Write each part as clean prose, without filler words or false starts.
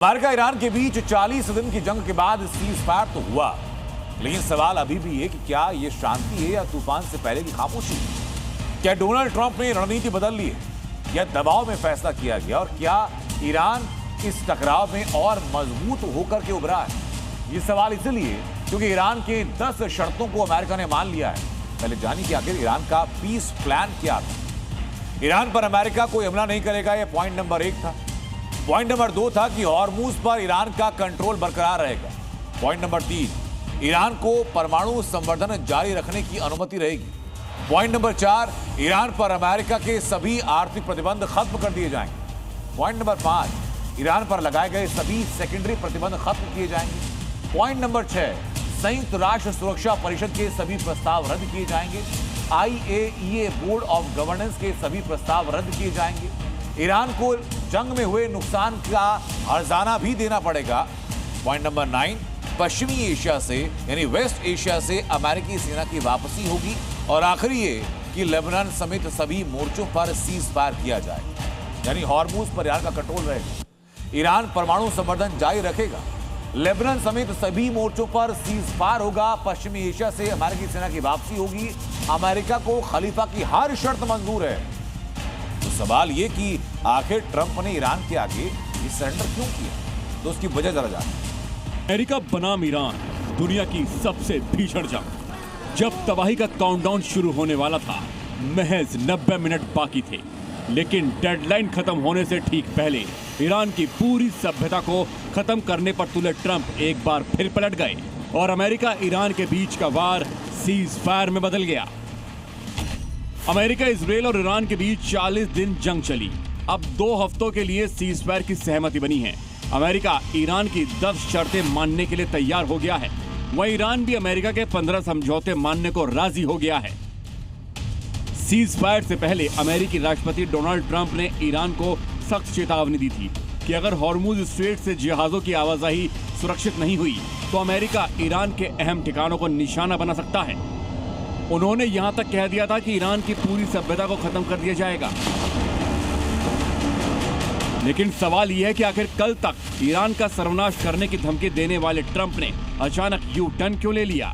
America Iran के बीच 40 दिन की जंग के बाद सीज फायर तो हुआ, लेकिन सवाल अभी भी है कि क्या यह शांति है या तूफान से पहले की खामोशी? क्या डोनाल्ड ट्रंप ने रणनीति बदल ली है या दबाव में फैसला किया गया? और क्या ईरान इस टकराव में और मजबूत होकर के उभरा है? ये सवाल इसलिए क्योंकि ईरान के 10 शर्तों को अमेरिका ने मान लिया है। पहले जानिए कि आखिर ईरान का पीस प्लान क्या था। ईरान पर अमेरिका कोई हमला नहीं करेगा, यह पॉइंट नंबर 1 था। पॉइंट नंबर 2 था कि हॉर्मुज पर ईरान का कंट्रोल बरकरार रहेगा। पॉइंट नंबर 3, ईरान को परमाणु संवर्धन जारी रखने की अनुमति रहेगी। पॉइंट नंबर 4, ईरान पर अमेरिका के सभी आर्थिक प्रतिबंध खत्म कर दिए जाएंगे। पॉइंट नंबर 5, ईरान पर लगाए गए सभी सेकेंडरी प्रतिबंध खत्म किए जाएंगे। पॉइंट नंबर 6, संयुक्त राष्ट्र सुरक्षा परिषद के सभी प्रस्ताव रद्द किए जाएंगे। IAEA बोर्ड ऑफ गवर्नेंस के सभी प्रस्ताव रद्द किए जाएंगे। ईरान को जंग में हुए नुकसान का हर्जाना भी देना पड़ेगा। पॉइंट नंबर 9, पश्चिमी एशिया से यानी वेस्ट एशिया से अमेरिकी सेना की वापसी होगी। और आखिरी ये कि लेबनान समेत सभी मोर्चों पर सीज फायर किया जाए, यानी हॉर्मुज पर ईरान का कंट्रोल रहेगा। ईरान परमाणु संवर्धन जारी रखेगा। लेबनान समेत सभी मोर्चों पर सीज फायर होगा। पश्चिमी एशिया से अमेरिकी सेना की वापसी होगी। अमेरिका को खलीफा की हर शर्त मंजूर है। तो सवाल यह कि आखिर ट्रंप ने ईरान के आगे ये सरेंडर क्यों किया, तो उसकी वजह जरा जाने। अमेरिका बनाम ईरान, दुनिया की सबसे भीषण जंग। जब तबाही का काउंटडाउन शुरू होने वाला था, महज 90 मिनट बाकी थे, लेकिन डेडलाइन खत्म होने से ठीक पहले ईरान की पूरी सभ्यता को खत्म करने पर तुले ट्रंप एक बार फिर पलट गए और अमेरिका ईरान के बीच का वार सीज फायर में बदल गया। अमेरिका, इजराइल और ईरान के बीच 40 दिन जंग चली। अब 2 हफ्तों के लिए सीज फायर की सहमति बनी है। अमेरिका ईरान की 10 शर्तें मानने के लिए तैयार हो गया है। वहीं ईरान भी अमेरिका के 15 समझौते मानने को राजी हो गया है। सीज फायर से पहले अमेरिकी राष्ट्रपति डोनाल्ड ट्रंप ने ईरान को सख्त चेतावनी दी थी कि अगर हॉर्मुज स्ट्रेट से जहाजों की आवाजाही सुरक्षित नहीं हुई तो अमेरिका ईरान के अहम ठिकानों को निशाना बना सकता है। उन्होंने यहां तक कह दिया था कि ईरान की पूरी सभ्यता को खत्म कर दिया जाएगा। लेकिन सवाल यह है कि आखिर कल तक ईरान का सर्वनाश करने की धमकी देने वाले ट्रंप ने अचानक यू टर्न क्यों ले लिया?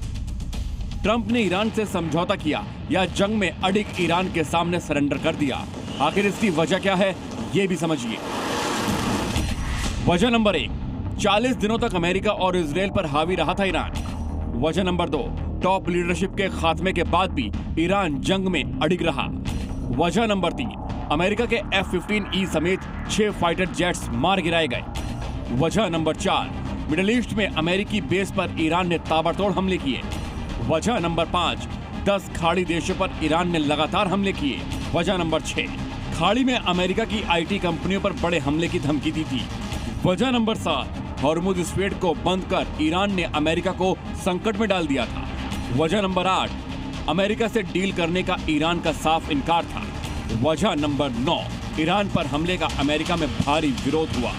ट्रंप ने ईरान से समझौता किया या जंग में अडिग ईरान के सामने सरेंडर कर दिया? आखिर इसकी वजह क्या है, यह भी समझिए। वजह नंबर 1, 40 दिनों तक अमेरिका और इजराइल पर हावी रहा था ईरान। वजह नंबर 2, टॉप लीडरशिप के खात्मे के बाद भी ईरान जंग में अडिग रहा। वजह नंबर 3, अमेरिका के F-15E समेत 6 फाइटर जेट्स मार गिराए गए। वजह नंबर 4, मिडिल ईस्ट में अमेरिकी बेस पर ईरान ने ताबड़तोड़ हमले किए। वजह नंबर 5, 10 खाड़ी देशों पर ईरान ने लगातार हमले किए। वजह नंबर 6, खाड़ी में अमेरिका की IT कंपनियों पर बड़े हमले की धमकी दी थी। वजह नंबर 7, हॉर्मुज स्ट्रेट को बंद कर ईरान ने अमेरिका को संकट में डाल दिया था। वजह नंबर 8, अमेरिका से डील करने का ईरान का साफ इनकार था। वजह नंबर 9, ईरान पर हमले का अमेरिका में भारी विरोध हुआ।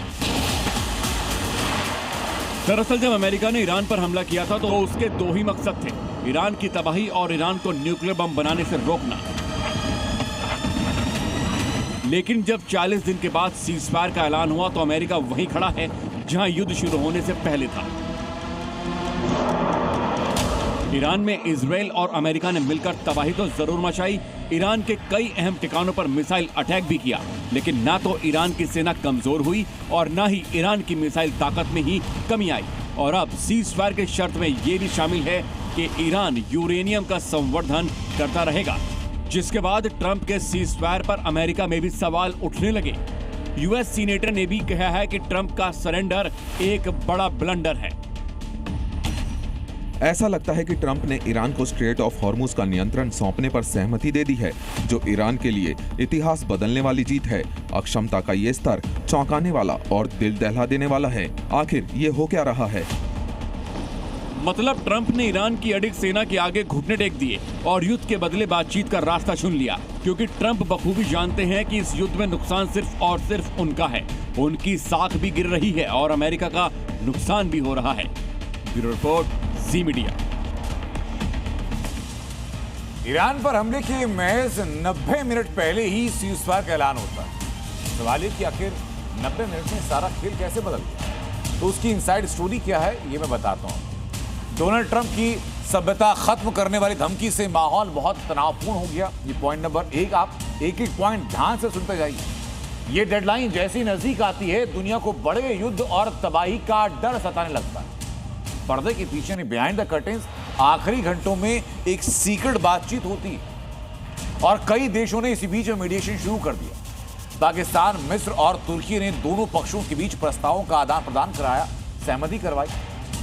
दरअसल जब अमेरिका ने ईरान पर हमला किया था तो उसके 2 ही मकसद थे, ईरान की तबाही और ईरान को न्यूक्लियर बम बनाने से रोकना। लेकिन जब 40 दिन के बाद सीज फायर का ऐलान हुआ तो अमेरिका वहीं खड़ा है जहां युद्ध शुरू होने से पहले था। ईरान में इजराइल और अमेरिका ने मिलकर तबाही तो जरूर मचाई, ईरान के कई अहम ठिकानों पर मिसाइल अटैक भी किया, लेकिन ना तो ईरान की सेना कमजोर हुई और ना ही ईरान की मिसाइल ताकत में ही कमी आई। और अब सीज फायर के शर्त में ये भी शामिल है कि ईरान यूरेनियम का संवर्धन करता रहेगा, जिसके बाद ट्रंप के सीज फायर पर अमेरिका में भी सवाल उठने लगे। यूएस सीनेटर ने भी कहा है कि ट्रंप का सरेंडर एक बड़ा ब्लंडर है। ऐसा लगता है कि ट्रंप ने ईरान को स्ट्रेट ऑफ हॉर्मुज का नियंत्रण सौंपने पर सहमति दे दी है, जो ईरान के लिए इतिहास बदलने वाली जीत है। अक्षमता का ये स्तर चौंकाने वाला और दिल दहला देने वाला है। आखिर ये हो क्या रहा है? मतलब ट्रंप ने ईरान की अडिग सेना के आगे घुटने टेक दिए और युद्ध के बदले बातचीत का रास्ता चुन लिया, क्योंकि ट्रंप बखूबी जानते हैं कि इस युद्ध में नुकसान सिर्फ और सिर्फ उनका है। उनकी साख भी गिर रही है और अमेरिका का नुकसान भी हो रहा है। ब्यूरो रिपोर्ट, जी मीडिया। ईरान पर हमले के महज 90 मिनट पहले ही सीज फायर का ऐलान होता है। सवाल ये कि आखिर 90 मिनट में सारा खेल कैसे बदल गया? तो उसकी इनसाइड स्टोरी क्या है ये मैं बताता हूं। डोनाल्ड ट्रंप की सभ्यता खत्म करने वाली धमकी से माहौल बहुत तनावपूर्ण हो गया। ये पॉइंट नंबर 1, आप एक एक पॉइंट ध्यान से सुनते जाइए। ये डेडलाइन जैसी नजदीक आती है, दुनिया को बड़े युद्ध और तबाही का डर सताने लगता है। पर्दे के पीछे नहीं, बिहाइंड द कर्टेन्स आखिरी घंटों में एक सीक्रेट बातचीत होती है और कई देशों ने इसी बीच में मीडिएशन शुरू कर दिया। पाकिस्तान, मिस्र और तुर्की ने दोनों पक्षों के बीच प्रस्तावों का आदान प्रदान कराया, सहमति करवाई।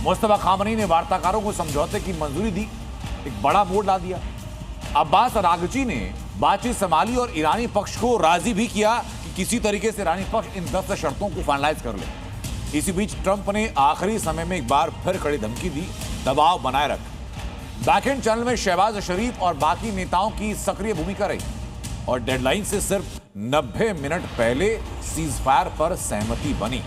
मुस्तफा खामनी ने वार्ताकारों को समझौते की मंजूरी दी, एक बड़ा मोड़ ला दिया। अब्बास अरागची ने बातचीत संभाली और ईरानी पक्ष को राजी भी किया कि किसी तरीके से ईरानी पक्ष इन 10 शर्तों को फाइनलाइज कर ले। इसी बीच ट्रंप ने आखिरी समय में एक बार फिर कड़ी धमकी दी, दबाव बनाए रख। बैकएंड चैनल में शहबाज शरीफ और बाकी नेताओं की सक्रिय भूमिका रही और डेडलाइन से सिर्फ 90 मिनट पहले सीज फायर पर सहमति बनी।